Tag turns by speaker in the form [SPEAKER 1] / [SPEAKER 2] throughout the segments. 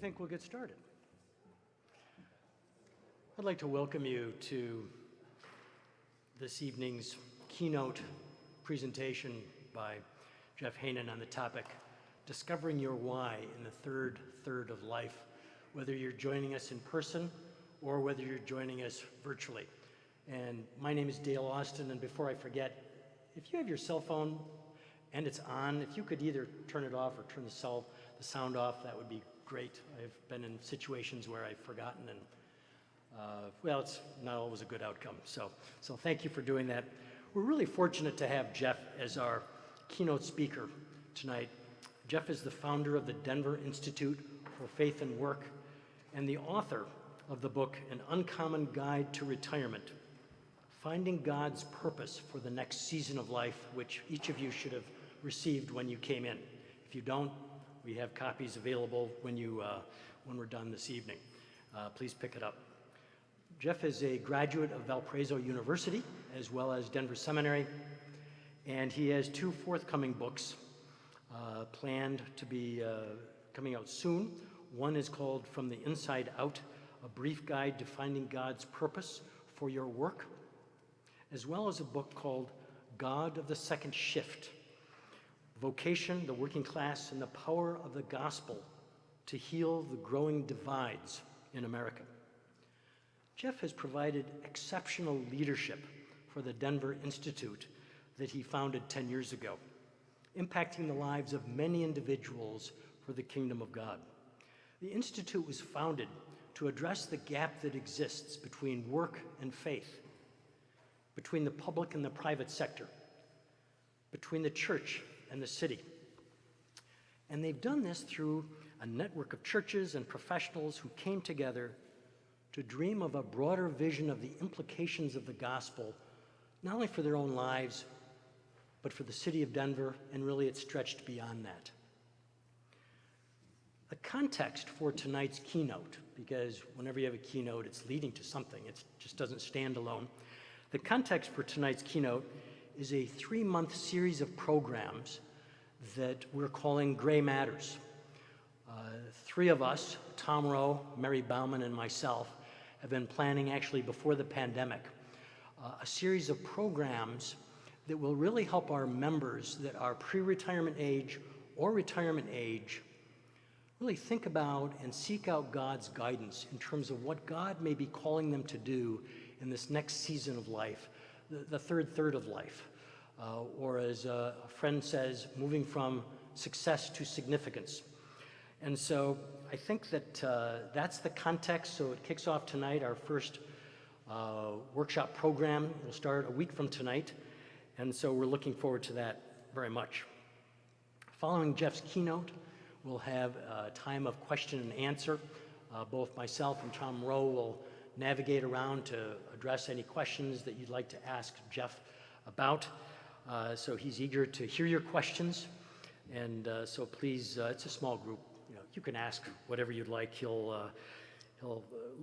[SPEAKER 1] think we'll get started. I'd like to welcome you to this evening's keynote presentation by Jeff Haanen on the topic, Discovering Your Why in the Third of Life, whether you're joining us in person or whether you're joining us virtually. And my name is Dale Austin, and before I forget, if you have your cell phone and it's on, if you could either turn it off or turn the sound off, that would be great. I've been in situations where I've forgotten, and well, it's not always a good outcome. So thank you for doing that. We're really fortunate to have Jeff as our keynote speaker tonight. Jeff is the founder of the Denver Institute for Faith and Work and the author of the book, An Uncommon Guide to Retirement, Finding God's Purpose for the Next Season of Life, which each of you should have received when you came in. If you don't, we have copies available when we're done this evening. Please pick it up. Jeff is a graduate of Valparaiso University as well as Denver Seminary, and he has two forthcoming books planned to be coming out soon. One is called From the Inside Out, A Brief Guide to Finding God's Purpose for Your Work, as well as a book called God of the Second Shift, Vocation, the Working Class, and the Power of the Gospel to Heal the Growing Divides in America. Jeff has provided exceptional leadership for the Denver Institute that he founded 10 years ago, impacting the lives of many individuals for the kingdom of God. The Institute was founded to address the gap that exists between work and faith, between the public and the private sector, between the church and the city. And they've done this through a network of churches and professionals who came together to dream of a broader vision of the implications of the gospel, not only for their own lives, but for the city of Denver, and really it stretched beyond that. The context for tonight's keynote, because whenever you have a keynote, it's leading to something, it just doesn't stand alone. The context for tonight's keynote is a 3-month series of programs that we're calling Gray Matters. 3 of us, Tom Rowe, Mary Bauman, and myself, have been planning, actually before the pandemic, a series of programs that will really help our members that are pre-retirement age or retirement age really think about and seek out God's guidance in terms of what God may be calling them to do in this next season of life, the third of life, or as a friend says, moving from success to significance. And so I think that that's the context. So it kicks off tonight. Our first workshop program will start a week from tonight. And so we're looking forward to that very much. Following Jeff's keynote, we'll have a time of question and answer. Both myself and Tom Rowe will navigate around to address any questions that you'd like to ask Jeff about. So he's eager to hear your questions. And so please, it's a small group. You can ask whatever you'd like. He'll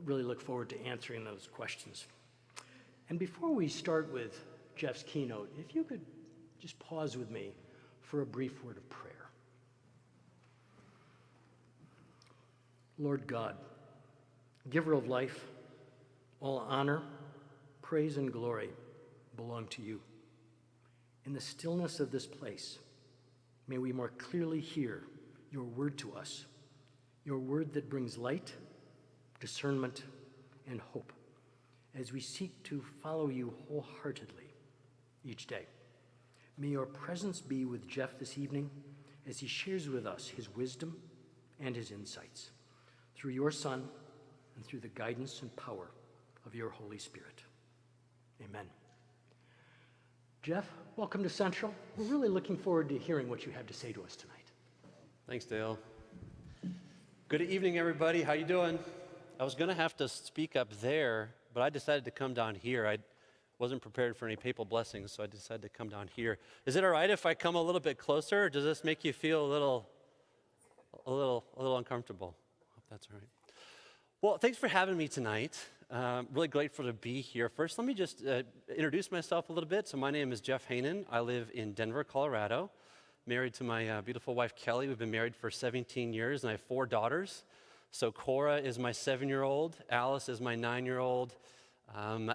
[SPEAKER 1] really look forward to answering those questions. And before we start with Jeff's keynote, if you could just pause with me for a brief word of prayer. Lord God, giver of life, all honor, praise, and glory belong to you. In the stillness of this place, may we more clearly hear your word to us, your word that brings light, discernment, and hope as we seek to follow you wholeheartedly each day. May your presence be with Jeff this evening as he shares with us his wisdom and his insights through your Son and through the guidance and power of your Holy Spirit. Amen. Jeff, welcome to Central. We're really looking forward to hearing what you have to say to us tonight.
[SPEAKER 2] Thanks, Dale. Good evening, everybody. How you doing? I was going to have to speak up there, but I decided to come down here. I wasn't prepared for any papal blessings, so I decided to come down here. Is it all right if I come a little bit closer, or does this make you feel a little uncomfortable? Hope that's all right. Well, thanks for having me tonight. Really grateful to be here. First, let me just introduce myself a little bit. So my name is Jeff Haanen. I live in Denver, Colorado. Married to my beautiful wife, Kelly. We've been married for 17 years, and I have 4 daughters. So Cora is my 7-year-old, Alice is my 9-year-old,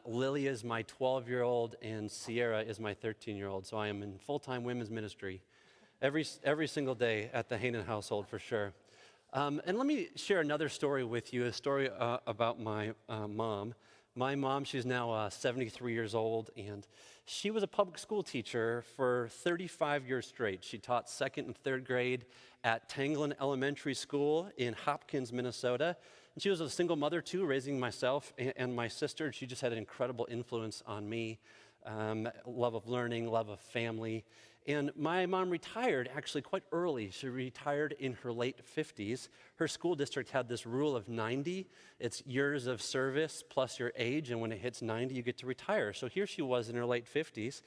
[SPEAKER 2] Lily is my 12-year-old, and Sierra is my 13-year-old. So I am in full-time women's ministry every single day at the Haanen household for sure. And let me share another story with you, a story about my mom. My mom, she's now 73 years old, and she was a public school teacher for 35 years straight. She taught 2nd and 3rd grade at Tanglin Elementary School in Hopkins, Minnesota. And she was a single mother, too, raising myself and my sister. She just had an incredible influence on me, love of learning, love of family. And my mom retired actually quite early. She retired in her late 50s. Her school district had this rule of 90. It's years of service plus your age, and when it hits 90, you get to retire. So here she was in her late 50s.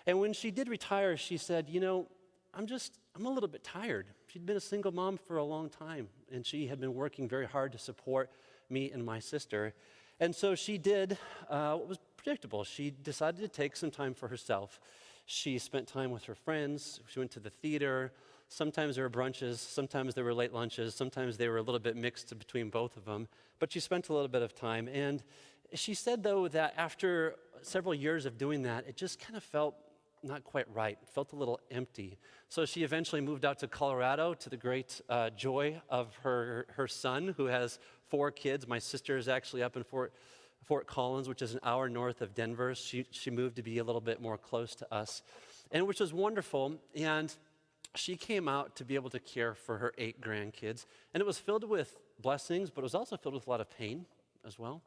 [SPEAKER 2] And when she did retire, she said, I'm a little bit tired. She'd been a single mom for a long time, and she had been working very hard to support me and my sister. And so she did what was predictable. She decided to take some time for herself. She spent time with her friends. She went to the theater. Sometimes there were brunches. Sometimes there were late lunches. Sometimes they were a little bit mixed between both of them. But she spent a little bit of time. And she said, though, that after several years of doing that, it just kind of felt not quite right. It felt a little empty. So she eventually moved out to Colorado to the great joy of her son, who has 4 kids. My sister is actually up in Fort Collins, which is an hour north of Denver. She moved to be a little bit more close to us, and which was wonderful. And she came out to be able to care for her 8 grandkids. And it was filled with blessings, but it was also filled with a lot of pain as well.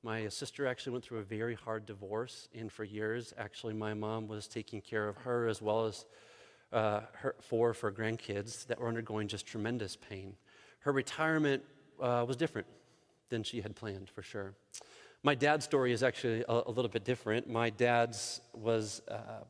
[SPEAKER 2] My sister actually went through a very hard divorce, and for years, actually, my mom was taking care of her as well as her 4 of her grandkids that were undergoing just tremendous pain. Her retirement was different than she had planned, for sure. My dad's story is actually a little bit different. My dad's was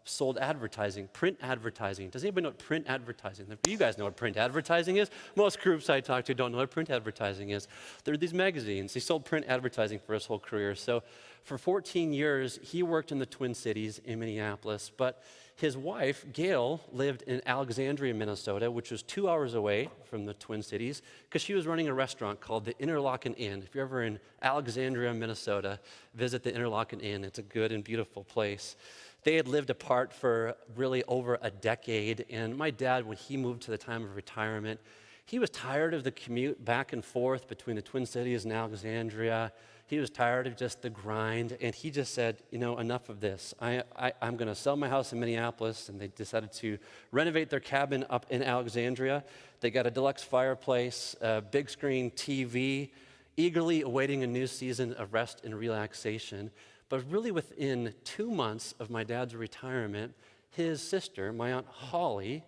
[SPEAKER 2] sold advertising, print advertising. Does anybody know what print advertising is? You guys know what print advertising is. Most groups I talk to don't know what print advertising is. There are these magazines. He sold print advertising for his whole career. So for 14 years, he worked in the Twin Cities in Minneapolis, but his wife, Gail, lived in Alexandria, Minnesota, which was 2 hours away from the Twin Cities, because she was running a restaurant called the Interlochen Inn. If you're ever in Alexandria, Minnesota, visit the Interlochen Inn. It's a good and beautiful place. They had lived apart for really over a decade, and my dad, when he moved to the time of retirement, he was tired of the commute back and forth between the Twin Cities and Alexandria. He was tired of just the grind, and he just said, enough of this. I'm going to sell my house in Minneapolis, and they decided to renovate their cabin up in Alexandria. They got a deluxe fireplace, a big screen TV, eagerly awaiting a new season of rest and relaxation. But really within 2 months of my dad's retirement, his sister, my Aunt Holly,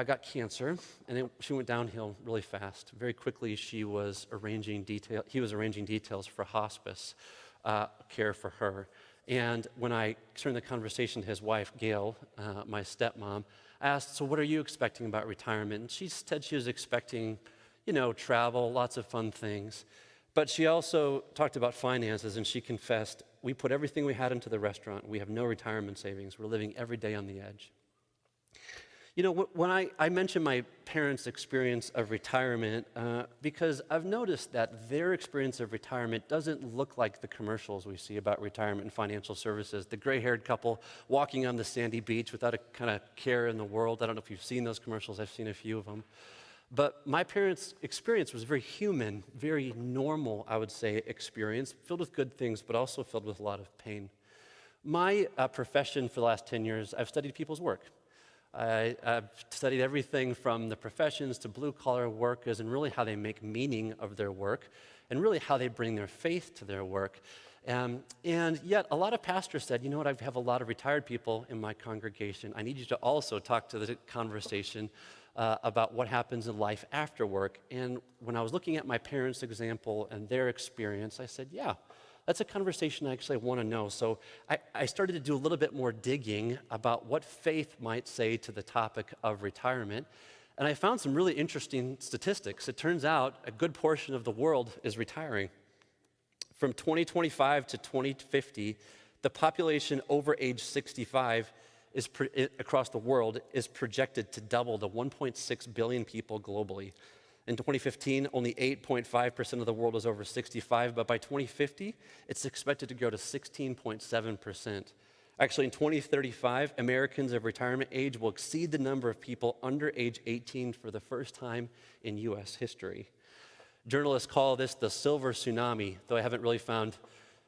[SPEAKER 2] got cancer, and she went downhill really fast. Very quickly, he was arranging details for hospice care for her. And when I turned the conversation to his wife, Gail, my stepmom, I asked, so what are you expecting about retirement? And she said she was expecting, travel, lots of fun things. But she also talked about finances, and she confessed, we put everything we had into the restaurant. We have no retirement savings. We're living every day on the edge. When I mention my parents' experience of retirement, because I've noticed that their experience of retirement doesn't look like the commercials we see about retirement and financial services. The gray-haired couple walking on the sandy beach without a kind of care in the world. I don't know if you've seen those commercials. I've seen a few of them. But my parents' experience was very human, very normal, I would say, experience, filled with good things, but also filled with a lot of pain. My profession for the last 10 years, I've studied people's work. I've studied everything from the professions to blue-collar workers and really how they make meaning of their work and really how they bring their faith to their work. And yet a lot of pastors said, I have a lot of retired people in my congregation. I need you to also talk to the conversation about what happens in life after work. And when I was looking at my parents' example and their experience, I said, yeah, that's a conversation I actually want to know. So I started to do a little bit more digging about what faith might say to the topic of retirement. And I found some really interesting statistics. It turns out a good portion of the world is retiring. From 2025 to 2050, the population over age 65 across the world is projected to double to 1.6 billion people globally. In 2015, only 8.5% of the world was over 65, but by 2050, it's expected to grow to 16.7%. Actually, in 2035, Americans of retirement age will exceed the number of people under age 18 for the first time in U.S. history. Journalists call this the silver tsunami, though I haven't really found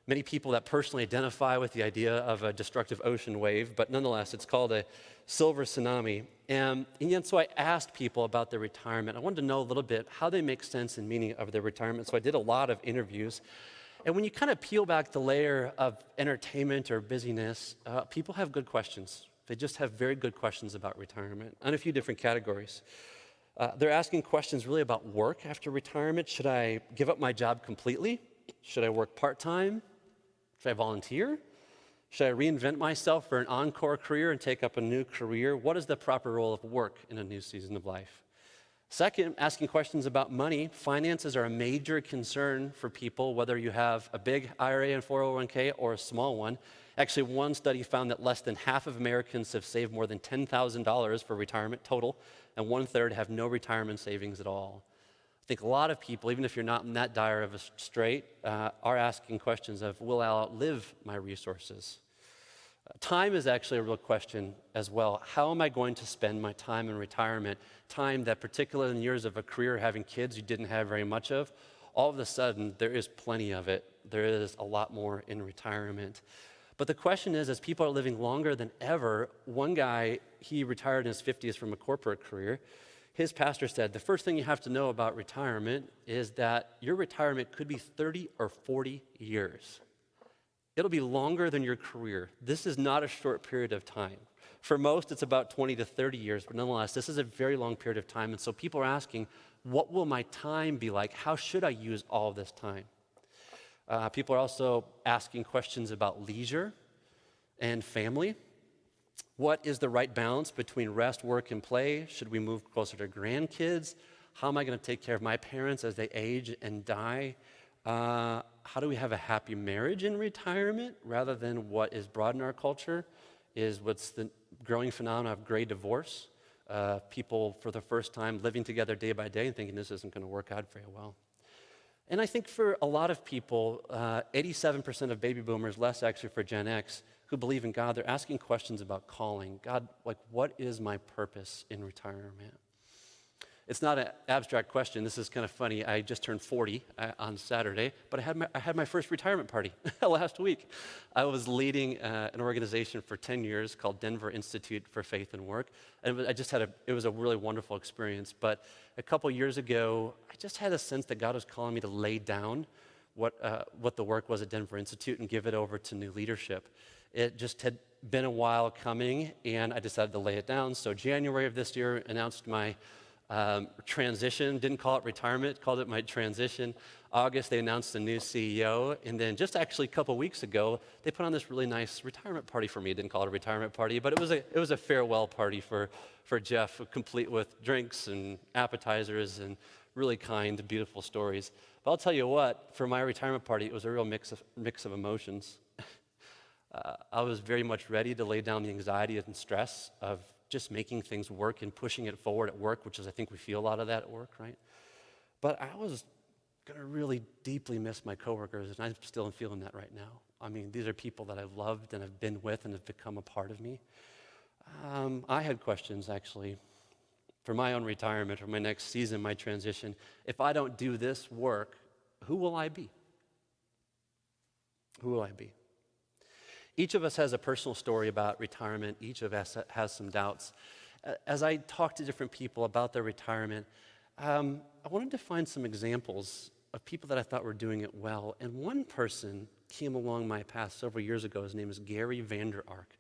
[SPEAKER 2] many people that personally identify with the idea of a destructive ocean wave, but nonetheless, it's called a silver tsunami. And yet, so I asked people about their retirement. I wanted to know a little bit how they make sense and meaning of their retirement, so I did a lot of interviews. And when you kind of peel back the layer of entertainment or busyness, people have good questions. They just have very good questions about retirement on a few different categories. They're asking questions really about work after retirement. Should I give up my job completely? Should I work part-time? Should I volunteer? Should I reinvent myself for an encore career and take up a new career? What is the proper role of work in a new season of life? Second, asking questions about money. Finances are a major concern for people, whether you have a big IRA and 401k or a small one. Actually, one study found that less than half of Americans have saved more than $10,000 for retirement total, and 1/3 have no retirement savings at all. I think a lot of people, even if you're not in that dire of a strait, are asking questions of, will I outlive my resources? Time is actually a real question as well. How am I going to spend my time in retirement? Time that, particularly in years of a career, having kids you didn't have very much of, all of a sudden, there is plenty of it. There is a lot more in retirement. But the question is, as people are living longer than ever, one guy, he retired in his 50s from a corporate career. His pastor said, the first thing you have to know about retirement is that your retirement could be 30 or 40 years. It'll be longer than your career. This is not a short period of time. For most, it's about 20 to 30 years, but nonetheless, this is a very long period of time. And so people are asking, what will my time be like? How should I use all of this time? People are also asking questions about leisure and family. What is the right balance between rest, work, and play? Should we move closer to grandkids? How am I going to take care of my parents as they age and die? How do we have a happy marriage in retirement rather than what is broad in our culture is what's the growing phenomenon of gray divorce. People for the first time living together day by day and thinking this isn't going to work out very well. And I think for a lot of people, 87% of baby boomers, less actually for Gen X, who believe in God, they're asking questions about calling. God, like, what is my purpose in retirement? It's not an abstract question. This is kind of funny. I just turned 40 on Saturday, but I had my first retirement party last week. I was leading an organization for 10 years called Denver Institute for Faith and Work, and it was a really wonderful experience. But a couple years ago, I just had a sense that God was calling me to lay down what the work was at Denver Institute and give it over to new leadership. It just had been a while coming, and I decided to lay it down. So January of this year, announced my transition, didn't call it retirement, called it my transition. August, they announced a new CEO, and then just actually a couple weeks ago, they put on this really nice retirement party for me. Didn't call it a retirement party, but it was a farewell party for Jeff, complete with drinks and appetizers and really kind, beautiful stories. But I'll tell you what, for my retirement party, it was a real mix of emotions. I was very much ready to lay down the anxiety and stress of just making things work and pushing it forward at work, which is, I think we feel a lot of that at work, right? But I was going to really deeply miss my coworkers, and I still am feeling that right now. I mean, these are people that I've loved and have been with and have become a part of me. I had questions, actually, for my own retirement, or my next season, my transition. If I don't do this work, who will I be? Who will I be? Each of us has a personal story about retirement. Each of us has some doubts. As I talk to different people about their retirement, I wanted to find some examples of people that I thought were doing it well. And one person came along my path several years ago. His name is Gary Vander Ark.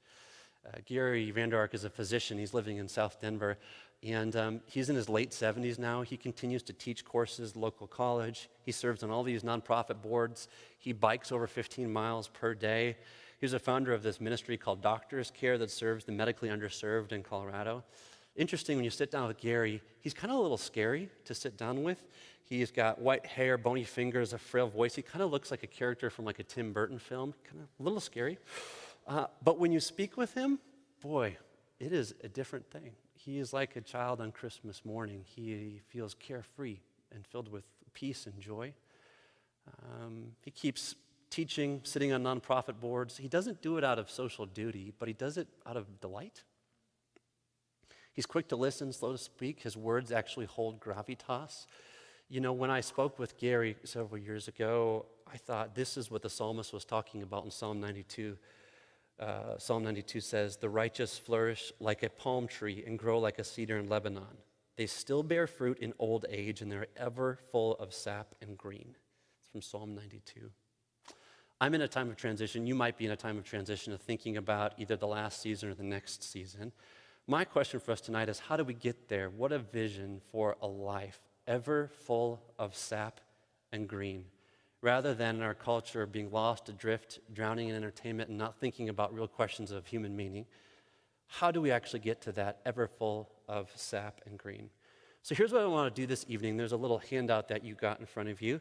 [SPEAKER 2] Gary Vander Ark is a physician. He's living in South Denver. And he's in his late 70s now. He continues to teach courses at local college. He serves on all these nonprofit boards. He bikes over 15 miles per day. He's a founder of this ministry called Doctors Care that serves the medically underserved in Colorado. Interesting, when you sit down with Gary, he's kind of a little scary to sit down with. He's got white hair, bony fingers, a frail voice. He kind of looks like a character from like a Tim Burton film, kind of a little scary. But when you speak with him, boy, it is a different thing. He is like a child on Christmas morning. He feels carefree and filled with peace and joy. He keeps teaching, sitting on nonprofit boards. He doesn't do it out of social duty, but he does it out of delight. He's quick to listen, slow to speak. His words actually hold gravitas. You know, when I spoke with Gary several years ago, I thought this is what the psalmist was talking about in Psalm 92. Psalm 92 says, "The righteous flourish like a palm tree and grow like a cedar in Lebanon. They still bear fruit in old age, and they're ever full of sap and green." It's from Psalm 92. I'm in a time of transition. You might be in a time of transition of thinking about either the last season or the next season. My question for us tonight is, how do we get there? What a vision for a life ever full of sap and green, rather than in our culture being lost adrift, drowning in entertainment, and not thinking about real questions of human meaning. How do we actually get to that ever full of sap and green? So here's what I want to do this evening. There's a little handout that you got in front of you.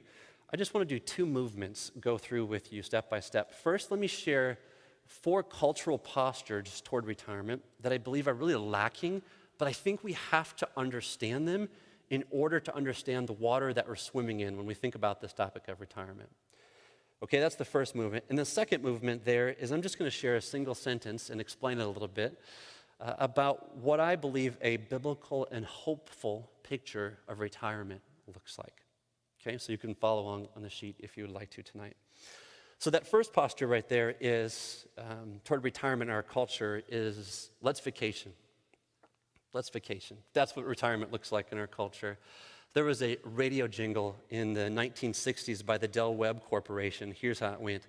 [SPEAKER 2] I just want to do 2 movements, go through with you step by step. First, let me share 4 cultural postures toward retirement that I believe are really lacking, but I think we have to understand them in order to understand the water that we're swimming in when we think about this topic of retirement. Okay, that's the first movement. And the second movement there is I'm just going to share a single sentence and explain it a little bit about what I believe a biblical and hopeful picture of retirement looks like. Okay, so you can follow along on the sheet if you would like to tonight. So that first posture right there is, toward retirement in our culture, is let's vacation. Let's vacation. That's what retirement looks like in our culture. There was a radio jingle in the 1960s by the Dell Webb Corporation. Here's how it went.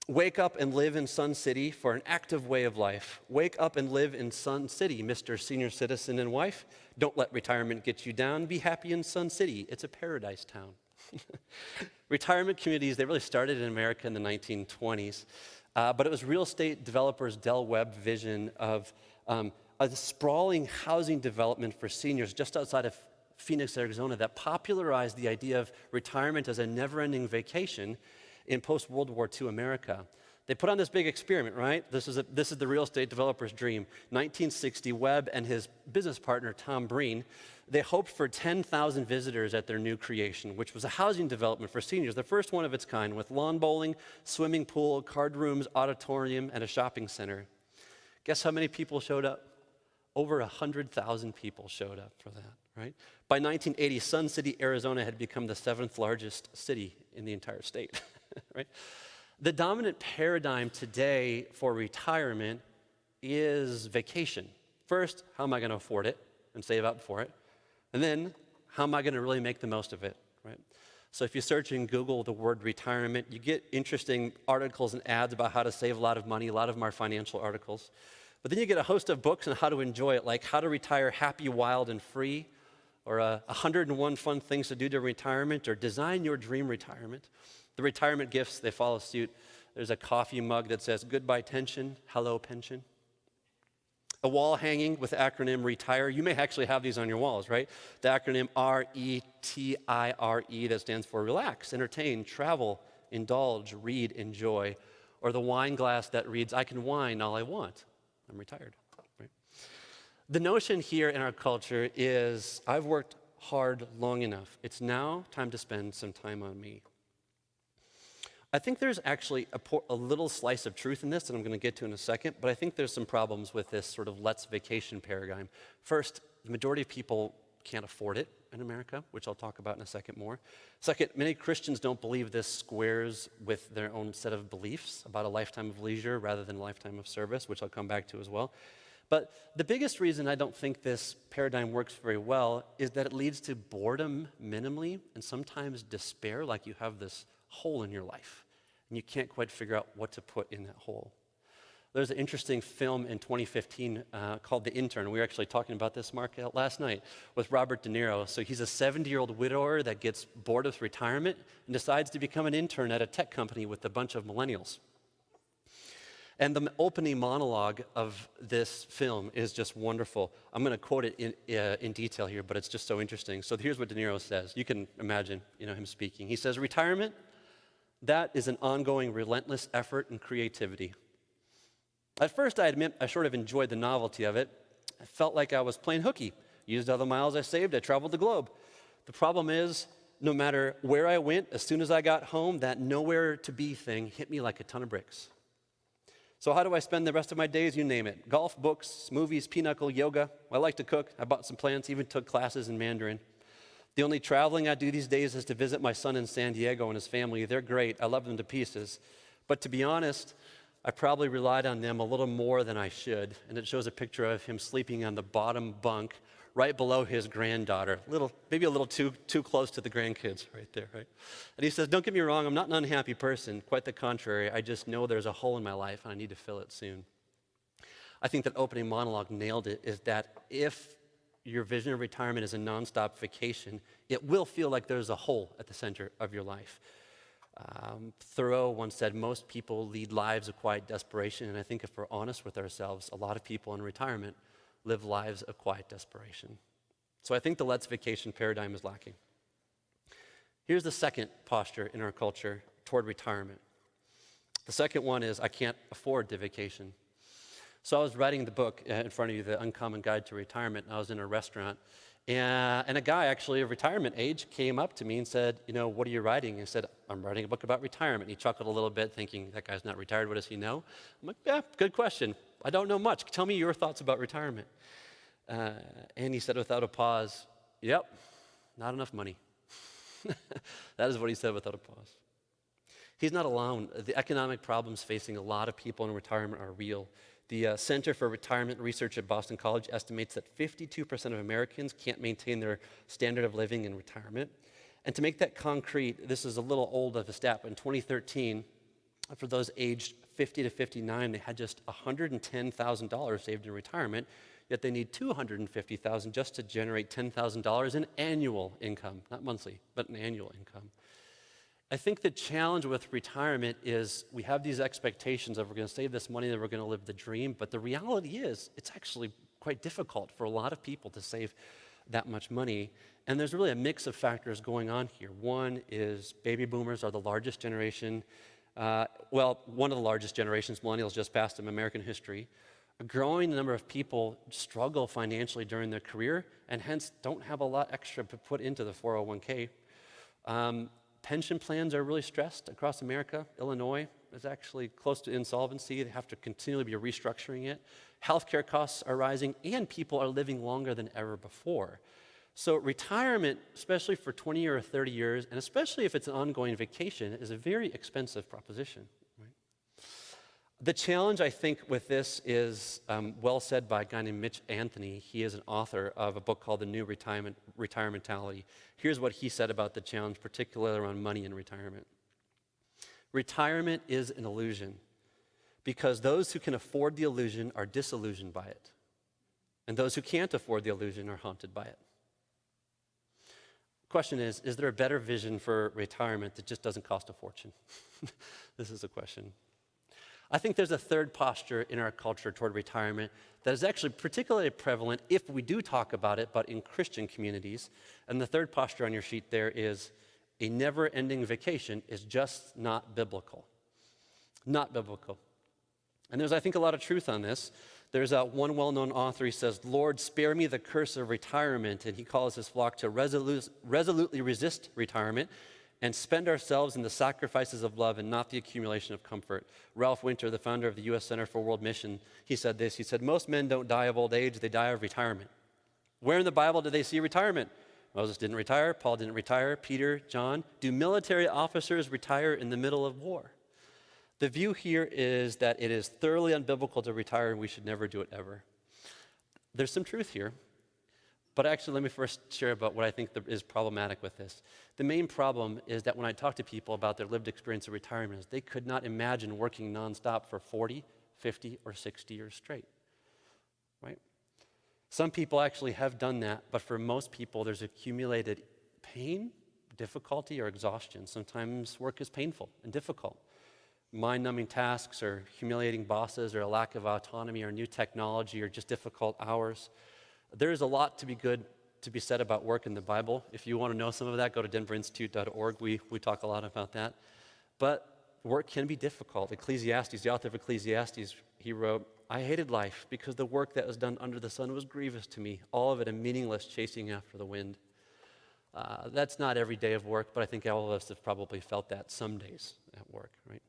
[SPEAKER 2] "Wake up and live in Sun City for an active way of life. Wake up and live in Sun City, Mr. Senior Citizen and wife. Don't let retirement get you down. Be happy in Sun City. It's a paradise town." Retirement communities, they really started in America in the 1920s, but it was real estate developers Dell Webb vision of a sprawling housing development for seniors just outside of Phoenix, Arizona, that popularized the idea of retirement as a never-ending vacation in post-World War II America. They put on this big experiment, right? This is the real estate developer's dream. 1960, Webb and his business partner, Tom Breen, they hoped for 10,000 visitors at their new creation, which was a housing development for seniors, the first one of its kind, with lawn bowling, swimming pool, card rooms, auditorium, and a shopping center. Guess how many people showed up? Over 100,000 people showed up for that, right? By 1980, Sun City, Arizona had become the 7th largest city in the entire state, right? The dominant paradigm today for retirement is vacation. First, how am I going to afford it and save up for it? And then, how am I going to really make the most of it, right? So if you search in Google the word retirement, you get interesting articles and ads about how to save a lot of money. A lot of them are financial articles. But then you get a host of books on how to enjoy it, like How to Retire Happy, Wild, and Free, or 101 Fun Things to Do to Retirement, or Design Your Dream Retirement. The retirement gifts, they follow suit. There's a coffee mug that says, "Goodbye tension, hello pension." A wall hanging with the acronym RETIRE. You may actually have these on your walls, right? The acronym RETIRE, that stands for relax, entertain, travel, indulge, read, enjoy. Or the wine glass that reads, "I can wine all I want. I'm retired." Right? The notion here in our culture is, I've worked hard long enough. It's now time to spend some time on me. I think there's actually a little slice of truth in this that I'm going to get to in a second, but I think there's some problems with this sort of let's vacation paradigm. First, the majority of people can't afford it in America, which I'll talk about in a second more. Second, many Christians don't believe this squares with their own set of beliefs about a lifetime of leisure rather than a lifetime of service, which I'll come back to as well. But the biggest reason I don't think this paradigm works very well is that it leads to boredom minimally and sometimes despair, like you have this hole in your life and you can't quite figure out what to put in that hole. There's an interesting film in 2015 called The Intern. We were actually talking about this, Mark, last night with Robert De Niro. So he's a 70-year-old widower that gets bored with retirement and decides to become an intern at a tech company with a bunch of millennials. And the opening monologue of this film is just wonderful. I'm going to quote it in detail here, but it's just so interesting. So here's what De Niro says. You can imagine, him speaking. He says, "Retirement, that is an ongoing, relentless effort and creativity. At first, I admit I sort of enjoyed the novelty of it, I felt like I was playing hooky. Used all the miles I saved, I traveled the globe. The problem is, no matter where I went, as soon as I got home, that nowhere to be thing hit me like a ton of bricks. So how do I spend the rest of my days? You name it. Golf, books, movies, pinochle, yoga. I like to cook. I bought some plants, even took classes in Mandarin. The only traveling I do these days is to visit my son in San Diego and his family. They're great. I love them to pieces. But to be honest, I probably relied on them a little more than I should. And it shows a picture of him sleeping on the bottom bunk right below his granddaughter, maybe a little too close to the grandkids right there, right? And he says, don't get me wrong, I'm not an unhappy person. Quite the contrary. I just know there's a hole in my life and I need to fill it soon. I think that opening monologue nailed it, is that if your vision of retirement is a nonstop vacation, it will feel like there's a hole at the center of your life. Thoreau once said, most people lead lives of quiet desperation, and I think if we're honest with ourselves, a lot of people in retirement live lives of quiet desperation. So I think the let's vacation paradigm is lacking. Here's the second posture in our culture toward retirement. The second one is, I can't afford to vacation. So I was writing the book in front of you, The Uncommon Guide to Retirement, and I was in a restaurant, and a guy actually of retirement age came up to me and said, what are you writing? I said, I'm writing a book about retirement. He chuckled a little bit, thinking, that guy's not retired, what does he know? I'm like, yeah, good question. I don't know much. Tell me your thoughts about retirement. And he said without a pause, yep, not enough money. That is what he said without a pause. He's not alone. The economic problems facing a lot of people in retirement are real. The Center for Retirement Research at Boston College estimates that 52% of Americans can't maintain their standard of living in retirement. And to make that concrete, this is a little old of a stat, but in 2013, for those aged 50 to 59, they had just $110,000 saved in retirement, yet they need $250,000 just to generate $10,000 in annual income, not monthly, but an annual income. I think the challenge with retirement is we have these expectations that we're going to save this money, that we're going to live the dream, but the reality is it's actually quite difficult for a lot of people to save that much money. And there's really a mix of factors going on here. One is baby boomers are the largest generation. One of the largest generations, millennials just passed in American history. A growing number of people struggle financially during their career and hence don't have a lot extra to put into the 401k. Pension plans are really stressed across America. Illinois is actually close to insolvency. They have to continually be restructuring it. Healthcare costs are rising, and people are living longer than ever before. So retirement, especially for 20 or 30 years, and especially if it's an ongoing vacation, is a very expensive proposition. Right? The challenge, I think, with this is well said by a guy named Mitch Anthony. He is an author of a book called The New Retirementality. Here's what he said about the challenge, particularly around money in retirement. Retirement is an illusion because those who can afford the illusion are disillusioned by it, and those who can't afford the illusion are haunted by it. Question is there a better vision for retirement that just doesn't cost a fortune? This is a question. I think there's a third posture in our culture toward retirement that is actually particularly prevalent if we do talk about it, but in Christian communities. And the third posture on your sheet there is a never-ending vacation is just not biblical. Not biblical. And there's, I think, a lot of truth on this. There's one well-known author, he says, Lord, spare me the curse of retirement. And he calls his flock to resolutely resist retirement and spend ourselves in the sacrifices of love and not the accumulation of comfort. Ralph Winter, the founder of the U.S. Center for World Mission, he said this. He said, most men don't die of old age, they die of retirement. Where in the Bible do they see retirement? Moses didn't retire, Paul didn't retire, Peter, John. Do military officers retire in the middle of war? The view here is that it is thoroughly unbiblical to retire and we should never do it ever. There's some truth here. But actually, let me first share about what I think is problematic with this. The main problem is that when I talk to people about their lived experience of retirement, is they could not imagine working nonstop for 40, 50, or 60 years straight, right? Some people actually have done that, but for most people, there's accumulated pain, difficulty, or exhaustion. Sometimes work is painful and difficult. Mind-numbing tasks, or humiliating bosses, or a lack of autonomy, or new technology, or just difficult hours. There is a lot to be said about work in the Bible. If you want to know some of that, go to denverinstitute.org. We talk a lot about that. But work can be difficult. Ecclesiastes, the author of Ecclesiastes, he wrote, I hated life because the work that was done under the sun was grievous to me, all of it a meaningless chasing after the wind. That's not every day of work, but I think all of us have probably felt that some days at work, right?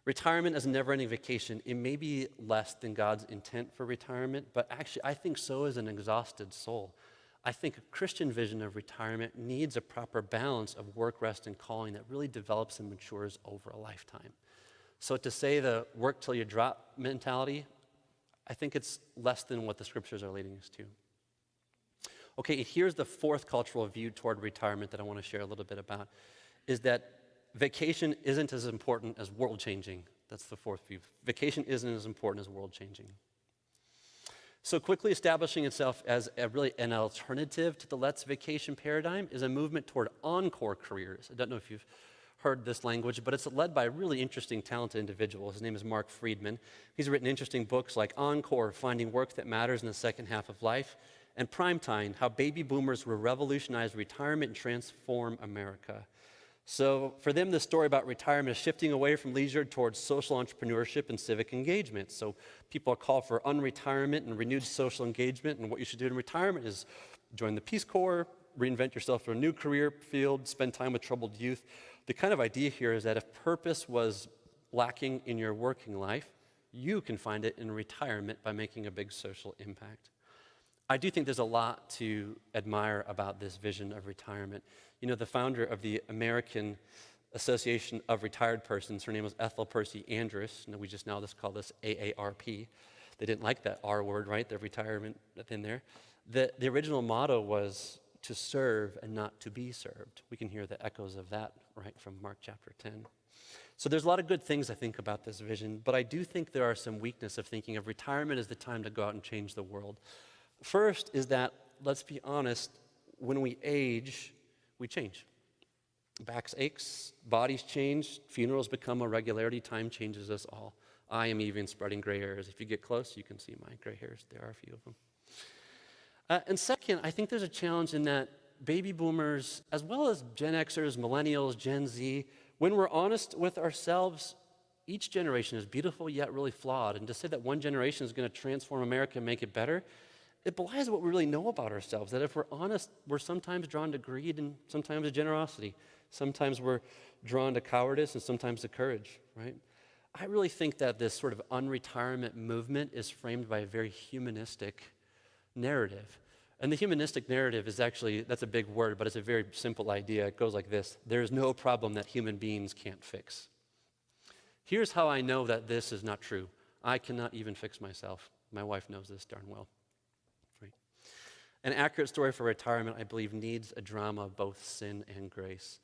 [SPEAKER 2] Retirement is a never-ending vacation. It may be less than God's intent for retirement, but actually I think so is an exhausted soul. I think a Christian vision of retirement needs a proper balance of work, rest, and calling that really develops and matures over a lifetime. So to say the work till you drop mentality, I think it's less than what the scriptures are leading us to. Okay, here's the fourth cultural view toward retirement that I want to share a little bit about, is that vacation isn't as important as world-changing. That's the fourth view. Vacation isn't as important as world-changing. So quickly establishing itself as really an alternative to the let's vacation paradigm is a movement toward encore careers. I don't know if you've heard this language, but it's led by a really interesting, talented individual. His name is Mark Friedman. He's written interesting books like Encore, Finding Work That Matters in the Second Half of Life, and Primetime, How Baby Boomers Will Revolutionize Retirement and Transform America. So for them, the story about retirement is shifting away from leisure towards social entrepreneurship and civic engagement. So people call for unretirement and renewed social engagement, and what you should do in retirement is join the Peace Corps, reinvent yourself for a new career field, spend time with troubled youth. The kind of idea here is that if purpose was lacking in your working life, you can find it in retirement by making a big social impact. I do think there's a lot to admire about this vision of retirement. You know, the founder of the American Association of Retired Persons, her name was Ethel Percy Andrus, and we just now call this AARP. They didn't like that R word, right, the retirement in there. The original motto was to serve and not to be served. We can hear the echoes of that right from Mark chapter 10. So there's a lot of good things I think about this vision, but I do think there are some weakness of thinking of retirement as the time to go out and change the world. First is that, let's be honest, when we age, we change. Backs aches, bodies change, funerals become a regularity, time changes us all. I am even spreading gray hairs. If you get close, you can see my gray hairs. There are a few of them. And second, I think there's a challenge in that baby boomers, as well as Gen Xers, millennials, Gen Z, when we're honest with ourselves, each generation is beautiful yet really flawed. And to say that one generation is going to transform America and make it better, it belies what we really know about ourselves, that if we're honest, we're sometimes drawn to greed and sometimes to generosity. Sometimes we're drawn to cowardice and sometimes to courage, right? I really think that this sort of unretirement movement is framed by a very humanistic narrative. And the humanistic narrative is actually, that's a big word, but it's a very simple idea. It goes like this: there's no problem that human beings can't fix. Here's how I know that this is not true. I cannot even fix myself. My wife knows this darn well. An accurate story for retirement, I believe, needs a drama of both sin and grace.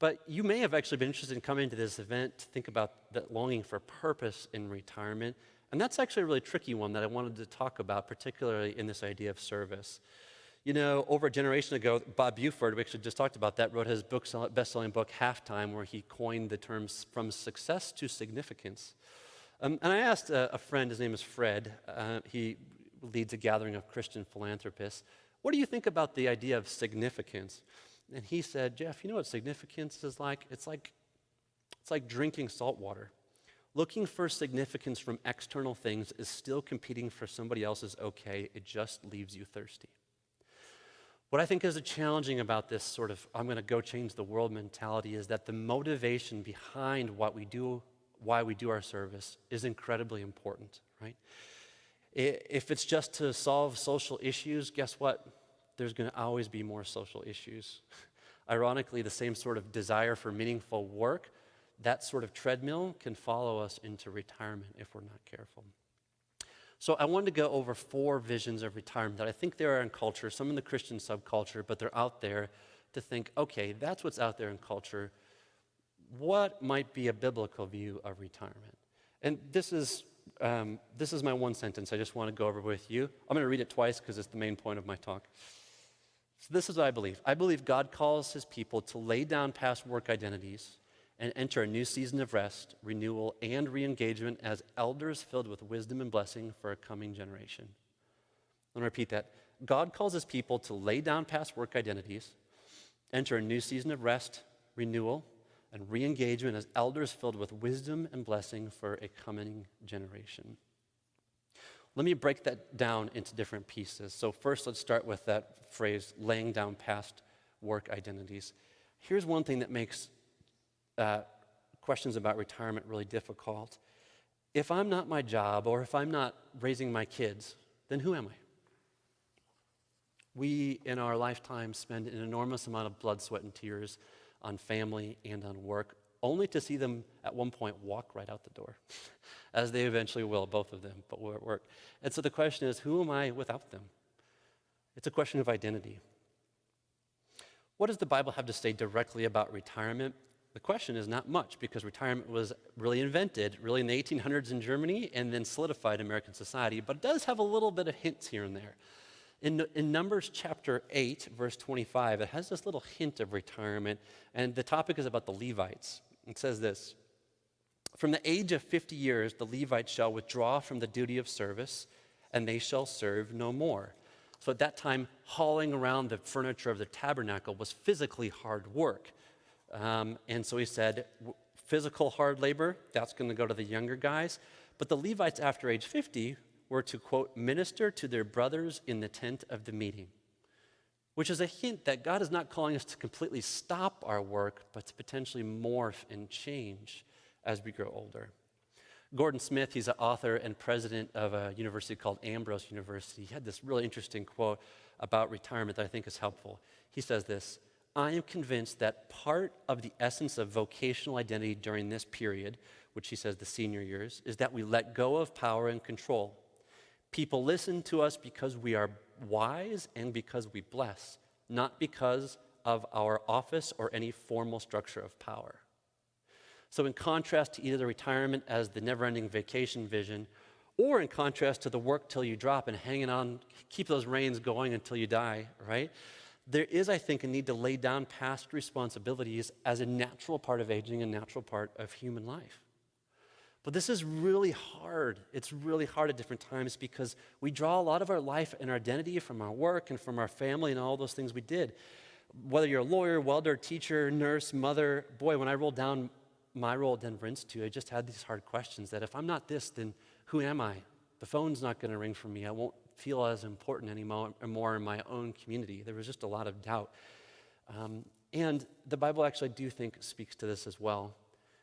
[SPEAKER 2] But you may have actually been interested in coming to this event to think about that longing for purpose in retirement. And that's actually a really tricky one that I wanted to talk about, particularly in this idea of service. You know, over a generation ago, Bob Buford, we actually just talked about that, wrote his best-selling book, Halftime, where he coined the terms from success to significance. And I asked a friend, his name is Fred, he leads a gathering of Christian philanthropists, what do you think about the idea of significance? And he said, Jeff, you know what significance is like? It's like drinking salt water. Looking for significance from external things is still competing for somebody else's okay. It just leaves you thirsty. What I think is challenging about this sort of I'm going to go change the world mentality is that the motivation behind what we do, why we do our service, is incredibly important, right? If it's just to solve social issues, guess what? There's going to always be more social issues. Ironically, the same sort of desire for meaningful work, that sort of treadmill can follow us into retirement if we're not careful. So I wanted to go over 4 visions of retirement that I think there are in culture, some in the Christian subculture, but they're out there to think, okay, that's what's out there in culture. What might be a biblical view of retirement? And this is my one sentence I just want to go over with you. I'm going to read it twice because it's the main point of my talk. So this is what I believe. I believe God calls his people to lay down past work identities and enter a new season of rest, renewal, and re-engagement as elders filled with wisdom and blessing for a coming generation. I'm going to repeat that. God calls his people to lay down past work identities, enter a new season of rest, renewal, and re-engagement as elders filled with wisdom and blessing for a coming generation. Let me break that down into different pieces. So first, let's start with that phrase, laying down past work identities. Here's one thing that makes questions about retirement really difficult. If I'm not my job, or if I'm not raising my kids, then who am I? We, in our lifetime, spend an enormous amount of blood, sweat, and tears on family and on work, only to see them at one point walk right out the door, as they eventually will, both of them, but we're at work. And so the question is, who am I without them? It's a question of identity. What does the Bible have to say directly about retirement? The question is not much, because retirement was really invented really in the 1800s in Germany and then solidified in American society, but it does have a little bit of hints here and there. In Numbers chapter 8, verse 25, it has this little hint of retirement, and the topic is about the Levites. It says this, "From the age of 50 years, the Levites shall withdraw from the duty of service, and they shall serve no more." So at that time, hauling around the furniture of the tabernacle was physically hard work. And so he said, physical hard labor, that's going to go to the younger guys. But the Levites after age 50 were to, quote, minister to their brothers in the tent of the meeting, which is a hint that God is not calling us to completely stop our work, but to potentially morph and change as we grow older. Gordon Smith, he's an author and president of a university called Ambrose University. He had this really interesting quote about retirement that I think is helpful. He says this, "I am convinced that part of the essence of vocational identity during this period," which he says the senior years, "is that we let go of power and control. People listen to us because we are wise and because we bless, not because of our office or any formal structure of power." So in contrast to either the retirement as the never-ending vacation vision, or in contrast to the work till you drop and hanging on, keep those reins going until you die, right? There is, I think, a need to lay down past responsibilities as a natural part of aging, a natural part of human life. But this is really hard. It's really hard at different times because we draw a lot of our life and our identity from our work and from our family and all those things we did. Whether you're a lawyer, welder, teacher, nurse, mother, boy, when I rolled down my role at Denver Institute, I just had these hard questions that if I'm not this, then who am I? The phone's not going to ring for me. I won't feel as important anymore in my own community. There was just a lot of doubt. And the Bible actually, I do think, speaks to this as well.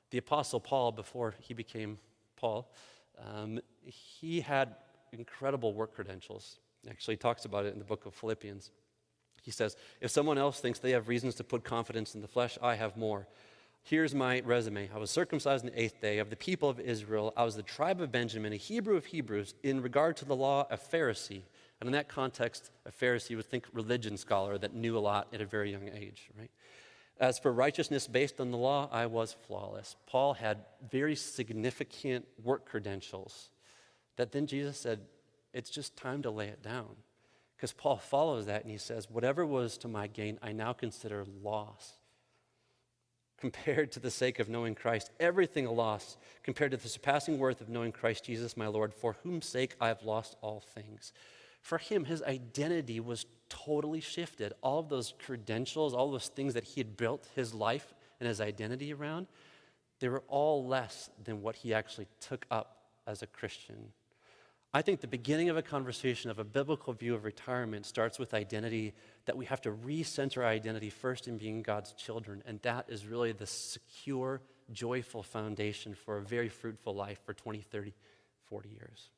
[SPEAKER 2] The Apostle Paul, before he became Paul, he had incredible work credentials. Actually, he talks about it in the book of Philippians. He says, "If someone else thinks they have reasons to put confidence in the flesh, I have more. Here's my resume. I was circumcised on the 8th day of the people of Israel. I was the tribe of Benjamin, a Hebrew of Hebrews. In regard to the law, a Pharisee." And in that context, a Pharisee would think religion scholar that knew a lot at a very young age, right? "As for righteousness based on the law, I was flawless." Paul had very significant work credentials that then Jesus said, it's just time to lay it down. Because Paul follows that and he says, whatever was to my gain, I now consider loss. Compared to the sake of knowing Christ, everything a loss, compared to the surpassing worth of knowing Christ Jesus my Lord, for whose sake I have lost all things. For him, his identity was totally shifted. All of those credentials, all those things that he had built his life and his identity around, they were all less than what he actually took up as a Christian. I think the beginning of a conversation of a biblical view of retirement starts with identity, that we have to recenter our identity first in being God's children, and that is really the secure, joyful foundation for a very fruitful life for 20, 30, 40 years.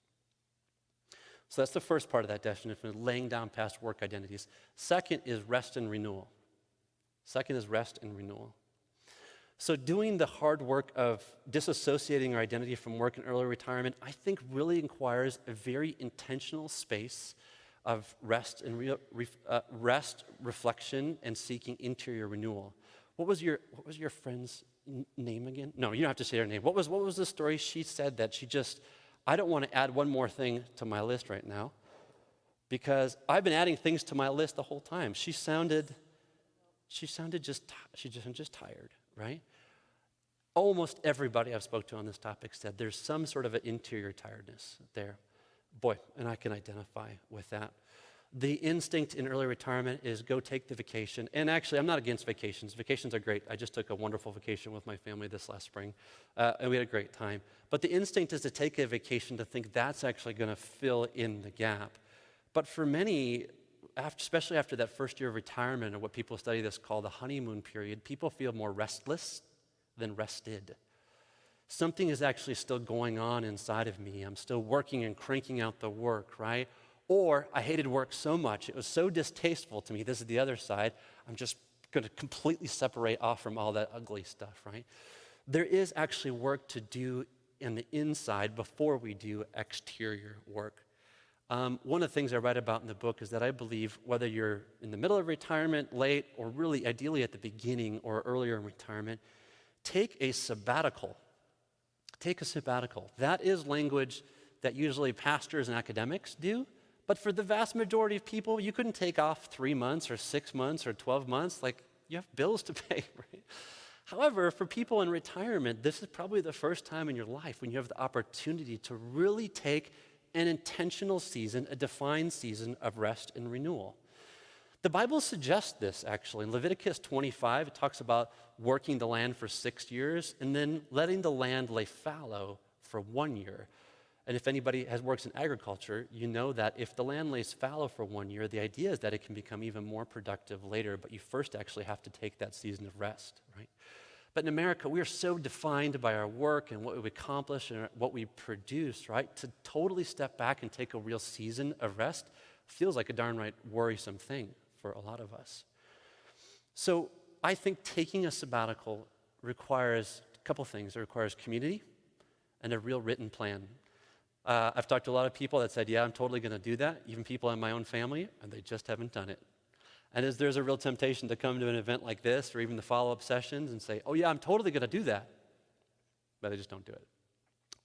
[SPEAKER 2] So that's the first part of that definition, laying down past work identities. Second is rest and renewal. So doing the hard work of disassociating our identity from work and early retirement, I think really requires a very intentional space of rest and reflection, and seeking interior renewal. What was your friend's name again? No, you don't have to say her name. What was the story? She said that I don't want to add one more thing to my list right now because I've been adding things to my list the whole time. She sounded just tired, right? Almost everybody I've spoke to on this topic said there's some sort of an interior tiredness there. Boy, and I can identify with that. The instinct in early retirement is go take the vacation. And actually, I'm not against vacations. Vacations are great. I just took a wonderful vacation with my family this last spring, and we had a great time. But the instinct is to take a vacation to think that's actually going to fill in the gap. But for many, especially after that first year of retirement, or what people study this call the honeymoon period, people feel more restless than rested. Something is actually still going on inside of me. I'm still working and cranking out the work, right? Or I hated work so much, it was so distasteful to me. This is the other side. I'm just going to completely separate off from all that ugly stuff, right? There is actually work to do in the inside before we do exterior work. One of the things I write about in the book is that I believe whether you're in the middle of retirement, late, or really ideally at the beginning or earlier in retirement, take a sabbatical. Take a sabbatical. That is language that usually pastors and academics do. But for the vast majority of people, you couldn't take off 3 months or 6 months or 12 months. Like, you have bills to pay, right? However, for people in retirement, this is probably the first time in your life when you have the opportunity to really take an intentional season, a defined season of rest and renewal. The Bible suggests this, actually. In Leviticus 25, it talks about working the land for 6 years and then letting the land lay fallow for 1 year. And if anybody works in agriculture, you know that if the land lays fallow for 1 year, the idea is that it can become even more productive later, but you first actually have to take that season of rest, right? But in America, we are so defined by our work and what we accomplish and what we produce, right? To totally step back and take a real season of rest feels like a darn right worrisome thing for a lot of us. So I think taking a sabbatical requires a couple things. It requires community and a real written plan. I've talked to a lot of people that said, yeah, I'm totally going to do that, even people in my own family, and they just haven't done it. And there's a real temptation to come to an event like this or even the follow-up sessions and say, oh yeah, I'm totally going to do that, but they just don't do it.